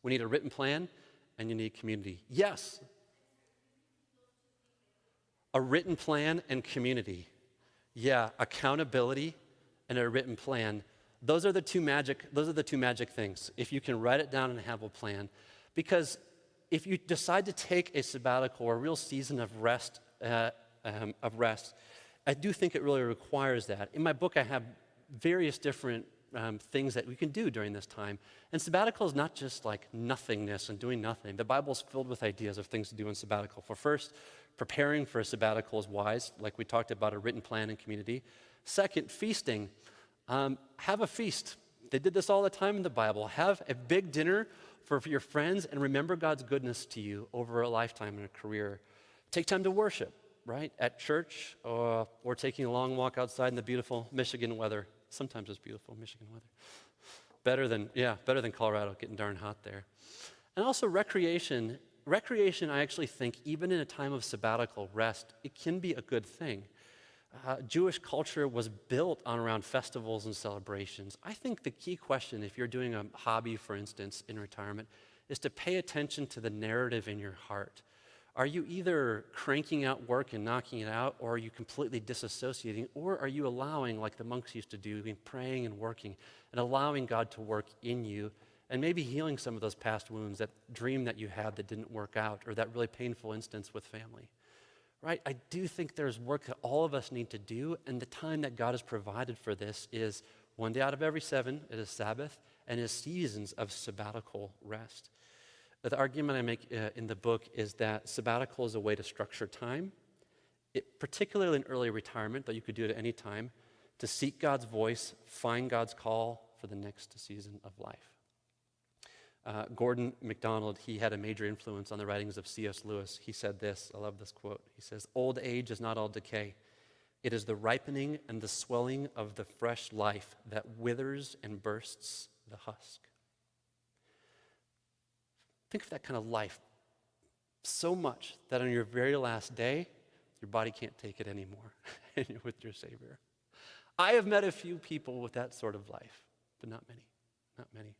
[SPEAKER 2] We need a written plan, and you need community. Yes, a written plan and community. Yeah, accountability and a written plan. Those are the two magic things. If you can write it down and have a plan, because if you decide to take a sabbatical or a real season of rest, I do think it really requires that. In my book, I have various different things that we can do during this time. And sabbatical is not just like nothingness and doing nothing. The Bible's filled with ideas of things to do in sabbatical. For first, preparing for a sabbatical is wise, like we talked about a written plan and community. Second, feasting. Have a feast. They did this all the time in the Bible. Have a big dinner for your friends and remember God's goodness to you over a lifetime and a career. Take time to worship, right? At church or taking a long walk outside in the beautiful Michigan weather. Sometimes it's beautiful Michigan weather. Better than Colorado, getting darn hot there. And also recreation. Recreation, I actually think, even in a time of sabbatical rest, it can be a good thing. Jewish culture was built around festivals and celebrations. I think the key question, if you're doing a hobby, for instance, in retirement, is to pay attention to the narrative in your heart. Are you either cranking out work and knocking it out, or are you completely disassociating, or are you allowing, like the monks used to do, praying and working, and allowing God to work in you, and maybe healing some of those past wounds, that dream that you had that didn't work out, or that really painful instance with family? Right? I do think there's work that all of us need to do, and the time that God has provided for this is 1 day out of every 7, it is Sabbath, and is seasons of sabbatical rest. The argument I make in the book is that sabbatical is a way to structure time, particularly in early retirement, but you could do it at any time, to seek God's voice, find God's call for the next season of life. Gordon MacDonald, he had a major influence on the writings of C.S. Lewis. He said this, I love this quote. He says, "Old age is not all decay. It is the ripening and the swelling of the fresh life that withers and bursts the husk." Think of that kind of life. So much that on your very last day, your body can't take it anymore, and you're with your Savior. I have met a few people with that sort of life, but not many, not many.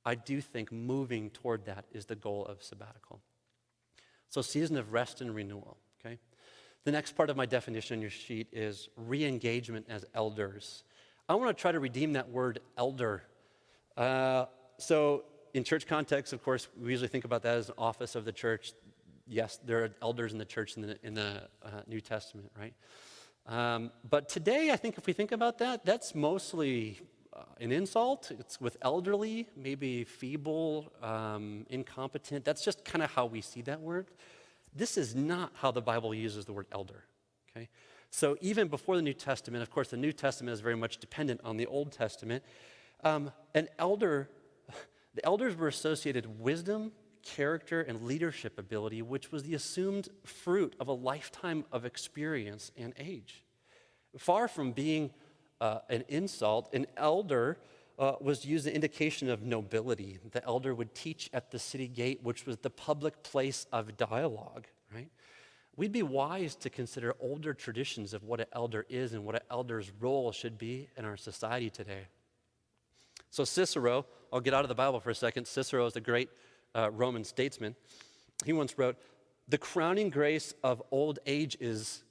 [SPEAKER 2] I do think moving toward that is the goal of sabbatical. So season of rest and renewal, okay? The next part of my definition on your sheet is re-engagement as elders. I want to try to redeem that word elder. So in church context, of course, we usually think about that as an office of the church. yes, there are elders in the church in the New Testament, right? But today, I think if we think about that, that's mostly an insult. It's with elderly, maybe feeble, incompetent. That's just kind of how we see that word. This is not how the Bible uses the word elder, okay? So even before the New Testament, of course, the New Testament is very much dependent on the Old Testament. The elders were associated with wisdom, character, and leadership ability, which was the assumed fruit of a lifetime of experience and age. Far from being an insult, an elder was used as an indication of nobility. The elder would teach at the city gate, which was the public place of dialogue, right? We'd be wise to consider older traditions of what an elder is and what an elder's role should be in our society today. So Cicero, I'll get out of the Bible for a second. Cicero is a great Roman statesman. He once wrote, "The crowning grace of old age is..."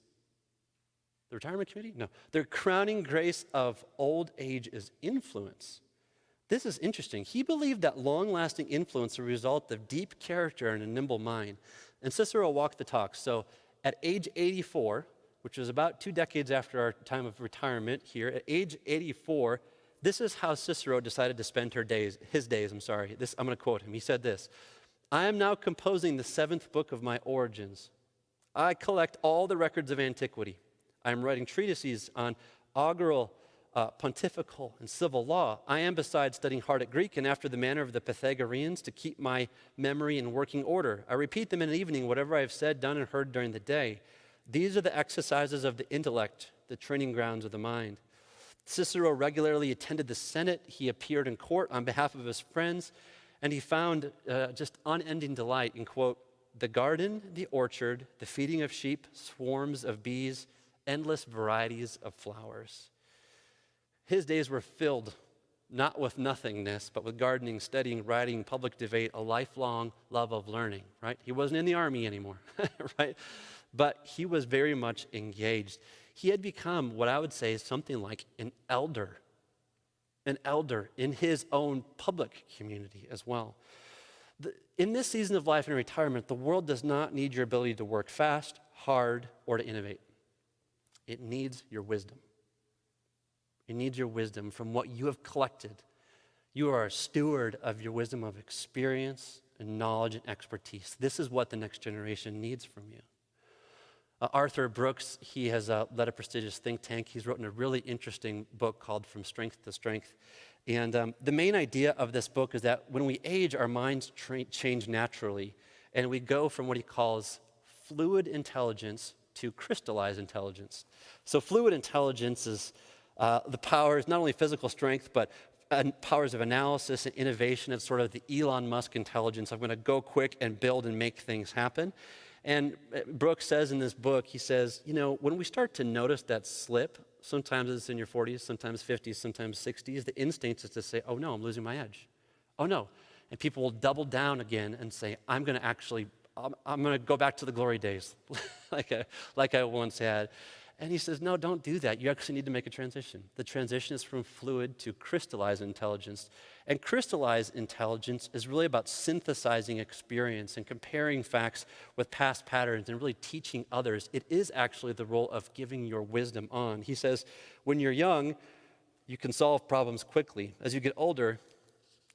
[SPEAKER 2] The retirement committee? No. "The crowning grace of old age is influence." This is interesting. He believed that long-lasting influence is a result of deep character and a nimble mind. And Cicero walked the talk. So at age 84, which was about 2 decades after our time of retirement here, at age 84, this is how Cicero decided to spend his days. I'm going to quote him. He said this, "I am now composing the 7th book of my origins. I collect all the records of antiquity. I am writing treatises on augural, pontifical, and civil law. I am, besides, studying hard at Greek and after the manner of the Pythagoreans to keep my memory in working order. I repeat them in the evening, whatever I have said, done, and heard during the day. These are the exercises of the intellect, the training grounds of the mind." Cicero regularly attended the Senate. He appeared in court on behalf of his friends, and he found just unending delight in, quote, "the garden, the orchard, the feeding of sheep, swarms of bees, endless varieties of flowers." His days were filled not with nothingness, but with gardening, studying, writing, public debate, a lifelong love of learning, right? He wasn't in the army anymore, right? But he was very much engaged. He had become what I would say is something like an elder in his own public community as well. In this season of life and retirement, the world does not need your ability to work fast, hard, or to innovate. It needs your wisdom. It needs your wisdom from what you have collected. You are a steward of your wisdom of experience and knowledge and expertise. This is what the next generation needs from you. Arthur Brooks, he has led a prestigious think tank. He's written a really interesting book called From Strength to Strength. And the main idea of this book is that when we age, our minds change naturally. And we go from what he calls fluid intelligence to crystallized intelligence. So fluid intelligence is the powers, not only physical strength, but powers of analysis and innovation. It's sort of the Elon Musk intelligence. I'm going to go quick and build and make things happen. And Brooks says in this book, he says, when we start to notice that slip, sometimes it's in your 40s, sometimes 50s, sometimes 60s, the instinct is to say, oh no, I'm losing my edge. Oh no. And people will double down again and say, I'm going to go back to the glory days like I once had. And he says, no, don't do that. You actually need to make a transition. The transition is from fluid to crystallized intelligence. And crystallized intelligence is really about synthesizing experience and comparing facts with past patterns and really teaching others. It is actually the role of giving your wisdom on. He says, when you're young, you can solve problems quickly. As you get older,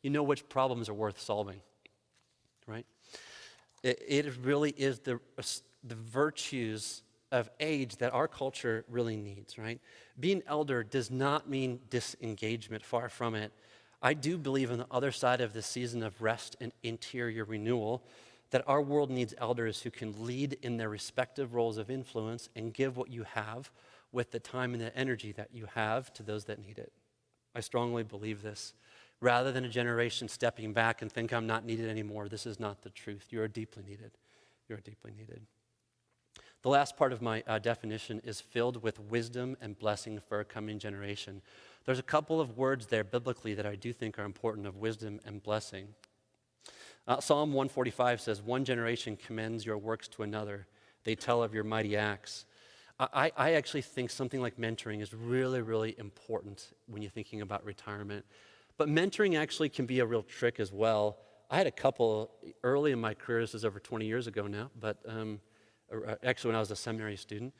[SPEAKER 2] you know which problems are worth solving, right? It really is the virtues of age that our culture really needs, right? Being elder does not mean disengagement, far from it. I do believe on the other side of the season of rest and interior renewal that our world needs elders who can lead in their respective roles of influence and give what you have with the time and the energy that you have to those that need it. I strongly believe this. Rather than a generation stepping back and think I'm not needed anymore, this is not the truth. You are deeply needed. You are deeply needed. The last part of my definition is filled with wisdom and blessing for a coming generation. There's a couple of words there biblically that I do think are important of wisdom and blessing. Psalm 145 says, one generation commends your works to another. They tell of your mighty acts. I actually think something like mentoring is really, really important when you're thinking about retirement. But mentoring actually can be a real trick as well. I had a couple early in my career. This is over 20 years ago now, but actually when I was a seminary student,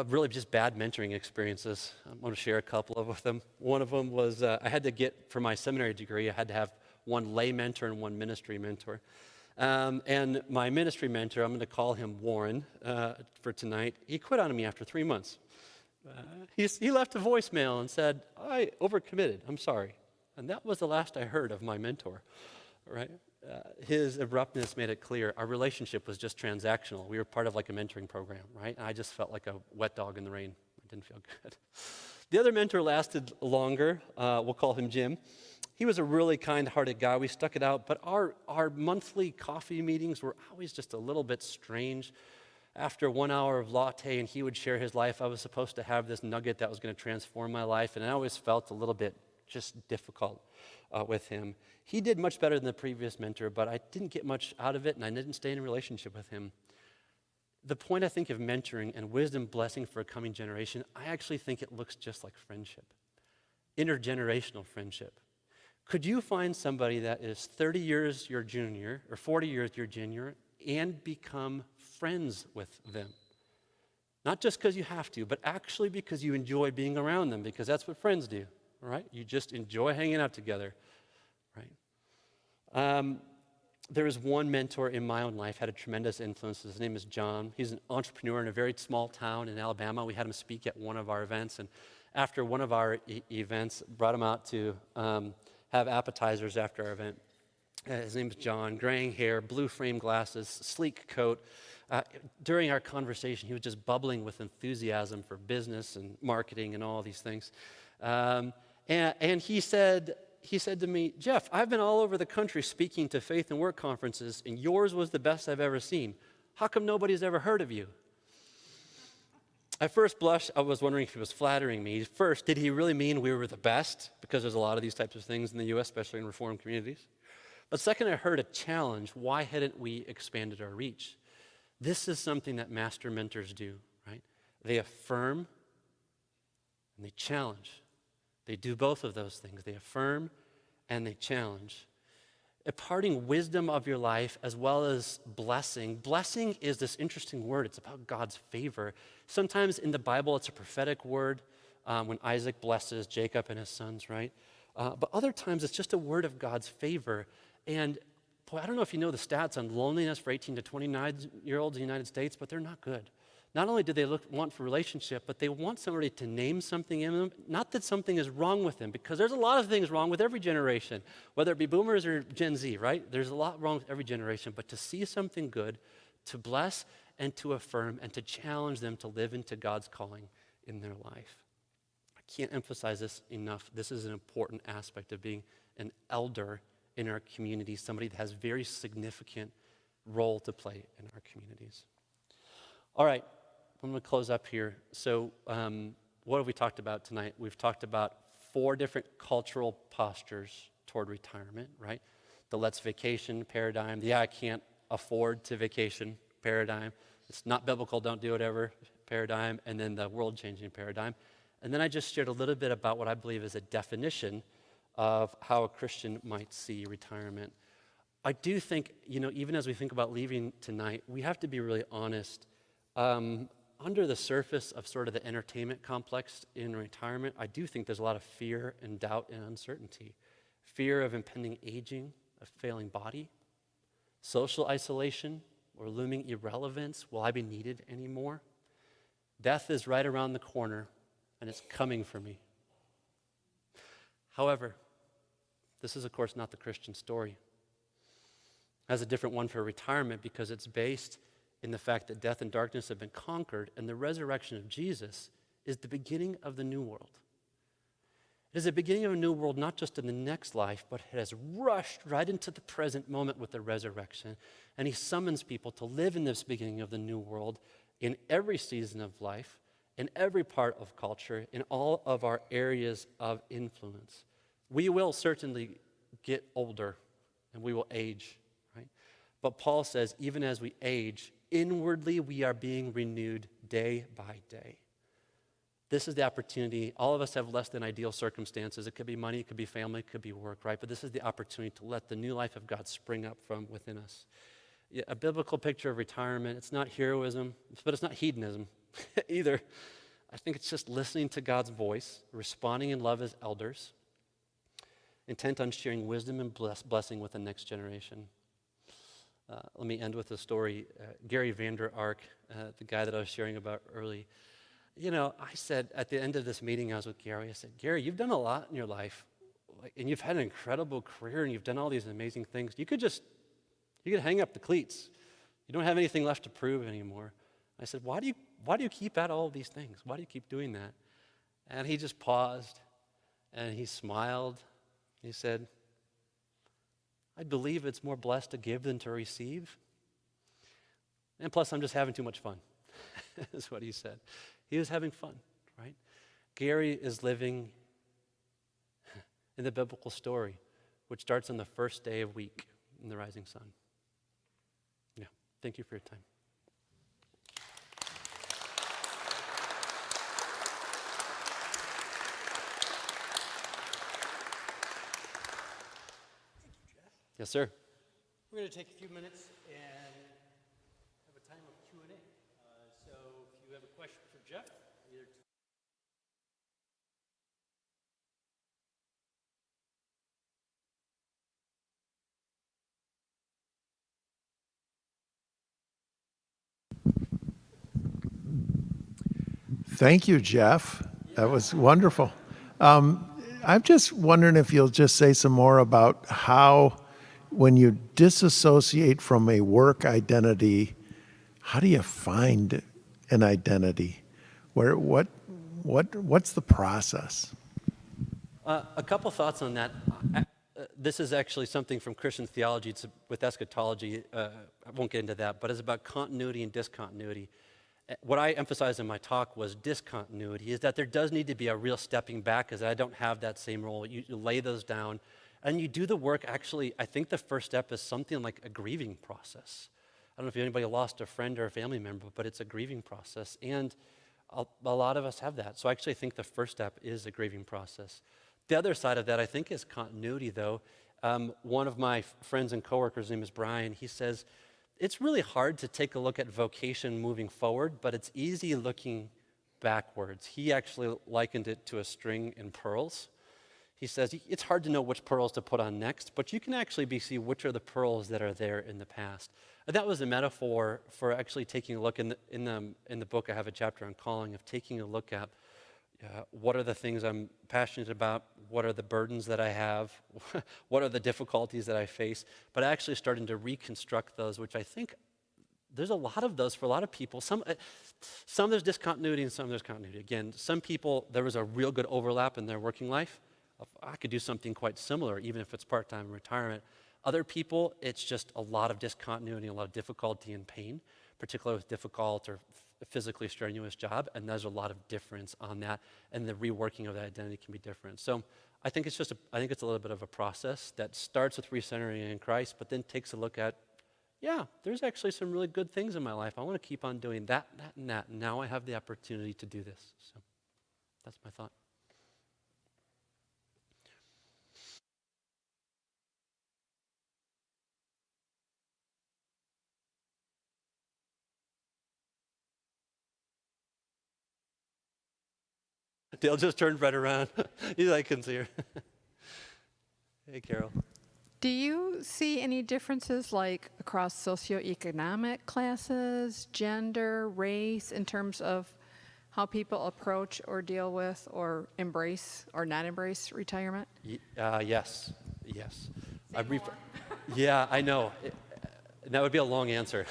[SPEAKER 2] really just bad mentoring experiences. I'm going to share a couple of them. One of them was I had to get, for my seminary degree, I had to have one lay mentor and one ministry mentor. And my ministry mentor, I'm going to call him Warren for tonight, he quit on me after 3 months. He left a voicemail and said, I overcommitted, I'm sorry. And that was the last I heard of my mentor, right? His abruptness made it clear our relationship was just transactional. We were part of like a mentoring program, right? And I just felt like a wet dog in the rain. It didn't feel good. The other mentor lasted longer. We'll call him Jim. He was a really kind-hearted guy. We stuck it out, but our monthly coffee meetings were always just a little bit strange. After 1 hour of latte and he would share his life, I was supposed to have this nugget that was going to transform my life, and I always felt a little bit just difficult with him. He did much better than the previous mentor, but I didn't get much out of it, and I didn't stay in a relationship with him. The point, I think, of mentoring and wisdom blessing for a coming generation, I actually think it looks just like friendship, intergenerational friendship. Could you find somebody that is 30 years your junior or 40 years your junior and become friends with them? Not just because you have to, but actually because you enjoy being around them, because that's what friends do, right? You just enjoy hanging out together, right? There was one mentor in my own life, had a tremendous influence. His name is John. He's an entrepreneur in a very small town in Alabama. We had him speak at one of our events, and after one of our events, brought him out to have appetizers after our event. His name is John, graying hair, blue frame glasses, sleek coat. During our conversation, he was just bubbling with enthusiasm for business and marketing and all these things. And he said to me, Jeff, I've been all over the country speaking to faith and work conferences, and yours was the best I've ever seen. How come nobody's ever heard of you? At first blush, I was wondering if he was flattering me. First, did he really mean we were the best? Because there's a lot of these types of things in the U.S., especially in Reformed communities. But second, I heard a challenge. Why hadn't we expanded our reach? This is something that master mentors do, right? They affirm and they challenge. They do both of those things. They affirm and they challenge. Imparting wisdom of your life as well as blessing. Blessing is this interesting word. It's about God's favor. Sometimes in the Bible, it's a prophetic word when Isaac blesses Jacob and his sons, right? But other times, it's just a word of God's favor. And boy, I don't know if you know the stats on loneliness for 18 to 29-year-olds in the United States, but they're not good. Not only do they want for relationship, but they want somebody to name something in them. Not that something is wrong with them, because there's a lot of things wrong with every generation, whether it be boomers or Gen Z, right? There's a lot wrong with every generation, but to see something good, to bless and to affirm and to challenge them to live into God's calling in their life. I can't emphasize this enough. This is an important aspect of being an elder in our community, somebody that has very significant role to play in our communities. All right. I'm going to close up here. So what have we talked about tonight? We've talked about 4 different cultural postures toward retirement, right? The let's vacation paradigm, the I can't afford to vacation paradigm, it's not biblical, don't do it ever paradigm, and then the world-changing paradigm. And then I just shared a little bit about what I believe is a definition of how a Christian might see retirement. I do think, even as we think about leaving tonight, we have to be really honest. Under the surface of sort of the entertainment complex in retirement, I do think there's a lot of fear and doubt and uncertainty. Fear of impending aging, a failing body, social isolation, or looming irrelevance. Will I be needed anymore? Death is right around the corner, and it's coming for me. However, this is, of course, not the Christian story. It has a different one for retirement because it's based in the fact that death and darkness have been conquered, and the resurrection of Jesus is the beginning of the new world. It is the beginning of a new world, not just in the next life, but it has rushed right into the present moment with the resurrection, and he summons people to live in this beginning of the new world in every season of life, in every part of culture, in all of our areas of influence. We will certainly get older, and we will age, right? But Paul says, even as we age, inwardly we are being renewed day by day. this is the opportunity. All of us have less than ideal circumstances. It could be money, it could be family, it could be work, right? But this is the opportunity to let the new life of God spring up from within us. Yeah, a biblical picture of retirement, it's not heroism, but it's not hedonism either. I think it's just listening to God's voice, responding in love as elders, intent on sharing wisdom and blessing with the next generation. Let me end with a story. Gary Vander Ark, the guy that I was sharing about early, I said at the end of this meeting, I was with Gary, I said, Gary, you've done a lot in your life, and you've had an incredible career, and you've done all these amazing things. You could hang up the cleats. You don't have anything left to prove anymore. I said, why do you keep at all these things? Why do you keep doing that? And he just paused, and he smiled. He said, I believe it's more blessed to give than to receive. And plus, I'm just having too much fun, is what he said. He was having fun, right? Gary is living in the biblical story, which starts on the first day of week in the rising sun. Yeah, thank you for your time. Yes, sir.
[SPEAKER 1] We're going to take a few minutes and have a time of Q&A. So if you have a question for Jeff, either
[SPEAKER 3] Thank you, Jeff. That was wonderful. I'm just wondering if you'll just say some more about how, when you disassociate from a work identity, how do you find an identity? What's the process?
[SPEAKER 2] A couple thoughts on that. This is actually something from Christian theology. It's with eschatology. I won't get into that, but it's about continuity and discontinuity. What I emphasized in my talk was discontinuity, is that there does need to be a real stepping back, because I don't have that same role. You lay those down, and you do the work. Actually, I think the first step is something like a grieving process. I don't know if anybody lost a friend or a family member, but it's a grieving process, and a lot of us have that. So I actually think the first step is a grieving process. The other side of that, I think, is continuity, though. One of my friends and coworkers, his name is Brian, he says, it's really hard to take a look at vocation moving forward, but it's easy looking backwards. He actually likened it to a string and pearls. He says it's hard to know which pearls to put on next, but you can actually see which are the pearls that are there in the past. And that was a metaphor for actually taking a look in the book. I have a chapter on calling, of taking a look at what are the things I'm passionate about, what are the burdens that I have, what are the difficulties that I face, but actually starting to reconstruct those, which I think there's a lot of those for a lot of people. Some there's discontinuity and some there's continuity. Again, some people, there was a real good overlap in their working life. I could do something quite similar, even if it's part-time retirement. Other people, it's just a lot of discontinuity, a lot of difficulty and pain, particularly with difficult or physically strenuous job, and there's a lot of difference on that, and the reworking of that identity can be different. So I think it's a little bit of a process that starts with recentering in Christ, but then takes a look at, there's actually some really good things in my life. I want to keep on doing that, and that. And now I have the opportunity to do this. So that's my thought. Dale just turned right around. He's like, I can see her. Hey, Carol.
[SPEAKER 4] Do you see any differences like across socioeconomic classes, gender, race, in terms of how people approach or deal with or embrace or not embrace retirement?
[SPEAKER 2] Yes. Yeah, I know. That would be a long answer.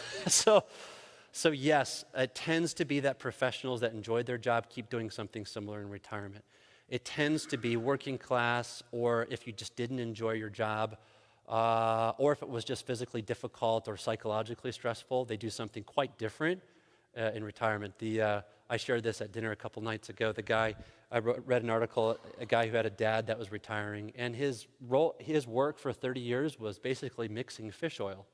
[SPEAKER 2] So yes, it tends to be that professionals that enjoyed their job keep doing something similar in retirement. It tends to be working class, or if you just didn't enjoy your job, or if it was just physically difficult or psychologically stressful, they do something quite different in retirement. I shared this at dinner a couple nights ago. I read an article, a guy who had a dad that was retiring, and his work for 30 years was basically mixing fish oil.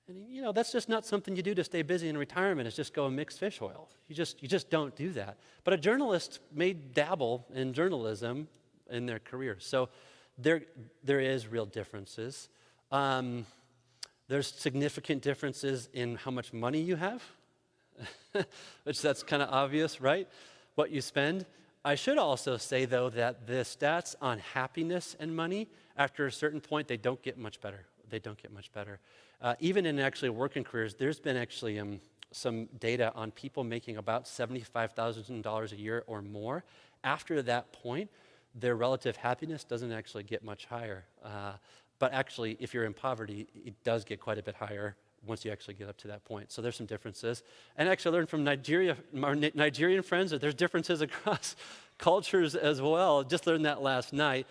[SPEAKER 2] And that's just not something you do to stay busy in retirement, is just go and mix fish oil. You just don't do that. But a journalist may dabble in journalism in their career. So there is real differences. There's significant differences in how much money you have, which that's kind of obvious, right? What you spend. I should also say, though, that the stats on happiness and money, after a certain point, they don't get much better. They don't get much better. Even in actually working careers, there's been actually some data on people making about $75,000 a year or more. After that point, their relative happiness doesn't actually get much higher. But actually, if you're in poverty, it does get quite a bit higher once you actually get up to that point. So there's some differences. And actually, I learned from our Nigerian friends that there's differences across cultures as well. Just learned that last night,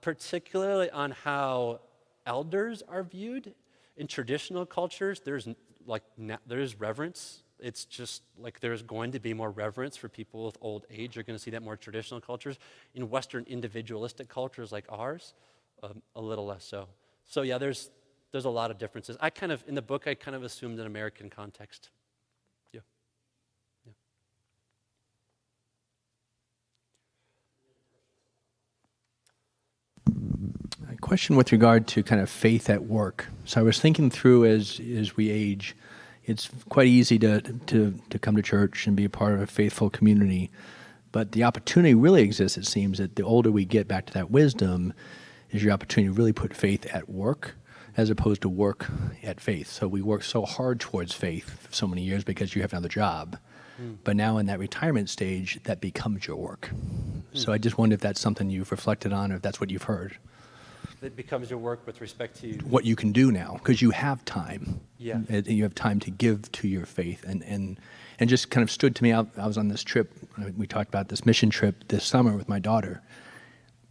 [SPEAKER 2] particularly on how elders are viewed. In traditional cultures, there's reverence. It's just like there's going to be more reverence for people with old age. You're going to see that more traditional cultures. In Western individualistic cultures like ours, a little less so. So yeah, there's a lot of differences. In the book, I kind of assumed an American context. Yeah.
[SPEAKER 5] A question with regard to kind of faith at work. So I was thinking through as we age, it's quite easy to come to church and be a part of a faithful community. But the opportunity really exists, it seems, that the older we get back to that wisdom, is your opportunity to really put faith at work as opposed to work at faith. So we work so hard towards faith for so many years because you have another job. But now in that retirement stage, that becomes your work. So I just wonder if that's something you've reflected on or if that's what you've heard.
[SPEAKER 2] It becomes your work with respect to
[SPEAKER 5] What you can do now, because you have time.
[SPEAKER 2] Yeah.
[SPEAKER 5] You have time to give to your faith. And just kind of stood to me, I was on this trip, we talked about this mission trip this summer with my daughter.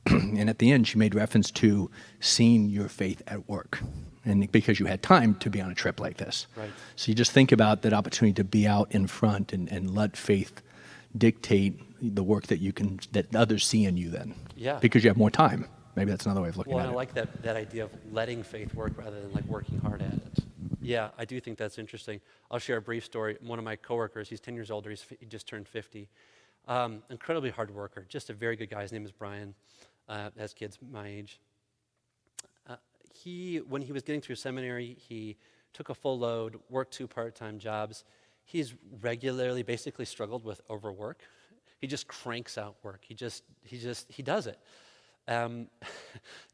[SPEAKER 5] And at the end, she made reference to seeing your faith at work. And because you had time to be on a trip like this.
[SPEAKER 2] Right.
[SPEAKER 5] So you just think about that opportunity to be out in front and let faith dictate the work that others see in you then.
[SPEAKER 2] Yeah.
[SPEAKER 5] Because you have more time. Maybe that's another way of looking
[SPEAKER 2] Well,
[SPEAKER 5] at
[SPEAKER 2] and
[SPEAKER 5] it.
[SPEAKER 2] I like that idea of letting faith work rather than like working hard at it. Yeah, I do think that's interesting. I'll share a brief story. One of my coworkers, he's 10 years older, he just turned 50. Incredibly hard worker, just a very good guy. His name is Brian, has kids my age. When he was getting through seminary, he took a full load, worked 2 part-time jobs. He's regularly basically struggled with overwork. He just cranks out work. He does it.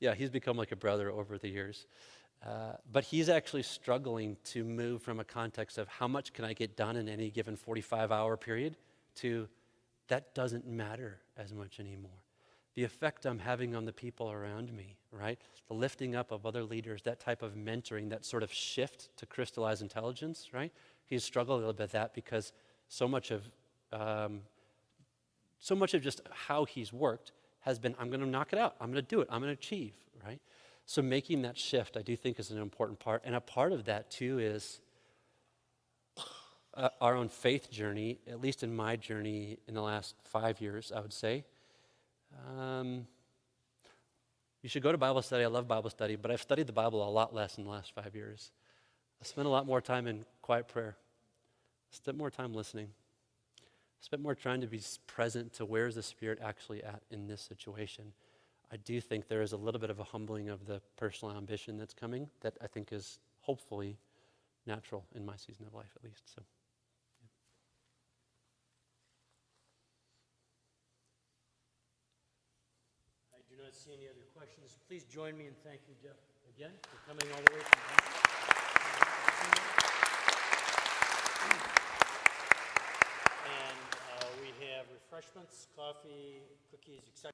[SPEAKER 2] Yeah, he's become like a brother over the years. But he's actually struggling to move from a context of how much can I get done in any given 45-hour period to that doesn't matter as much anymore. The effect I'm having on the people around me, right? The lifting up of other leaders, that type of mentoring, that sort of shift to crystallized intelligence, right? He's struggled a little bit with that because so much of just how he's worked has been, I'm going to knock it out. I'm going to do it. I'm going to achieve, right? So making that shift, I do think, is an important part. And a part of that, too, is our own faith journey, at least in my journey in the last 5 years, I would say. You should go to Bible study. I love Bible study, but I've studied the Bible a lot less in the last 5 years. I spent a lot more time in quiet prayer. I spent more time listening. I spent more trying to be present to where is the Spirit actually at in this situation. I do think there is a little bit of a humbling of the personal ambition that's coming that I think is hopefully natural in my season of life, at least. So,
[SPEAKER 1] I do not see any other questions. Please join me in thanking Jeff again for coming all the way from And we have refreshments, coffee, cookies, etc.